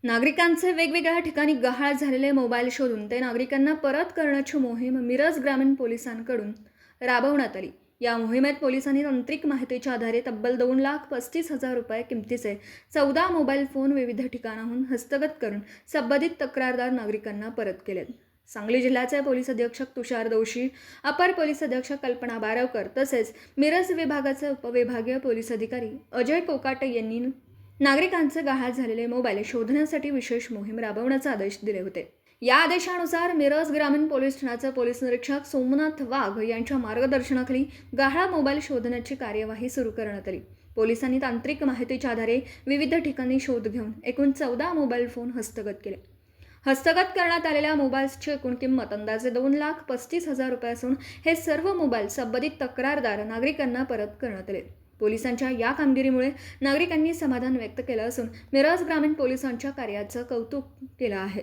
नागरिकांचे वेगवेगळ्या ठिकाणी गहाळ झालेले मोबाईल शोधून ते नागरिकांना परत करण्याची मोहीम मिरज ग्रामीण पोलिसांकडून राबवण्यात आली। या मोहिमेत पोलिसांनी तांत्रिक माहितीच्या आधारे तब्बल 2,35,000 रुपये किमतीचे 14 मोबाईल फोन विविध ठिकाणाहून हस्तगत करून संबंधित तक्रारदार नागरिकांना परत केले। सांगली जिल्ह्याचे पोलीस अधीक्षक तुषार दोशी, अपर पोलीस अधीक्षक कल्पना बारवकर तसेच मिरज विभागाचे उपविभागीय पोलीस अधिकारी अजय कोकाटे यांनी नागरिकांचे गहाळ झालेले मोबाईल शोधण्यासाठी विशेष मोहीम राबवण्याचे आदेश दिले होते। या आदेशानुसार मिरज ग्रामीण पोलीस ठाण्याचे पोलीस निरीक्षक सोमनाथ वाघ यांच्या मार्गदर्शनाखाली गहाळ मोबाईल शोधण्याची कार्यवाही सुरू करण्यात आली। पोलिसांनी तांत्रिक माहितीच्या आधारे विविध ठिकाणी शोध घेऊन एकूण 14 मोबाईल फोन हस्तगत केले। हस्तगत करण्यात आलेल्या मोबाईल्सची एकूण किंमत अंदाजे 2,35,000 रुपये असून हे सर्व मोबाईल संबंधित तक्रारदार नागरिकांना परत करण्यात आले। पोलिसांच्या या कामगिरीमुळे नागरिकांनी समाधान व्यक्त केलं असून मिरज ग्रामीण पोलिसांच्या कार्याचं कौतुक केलं आहे।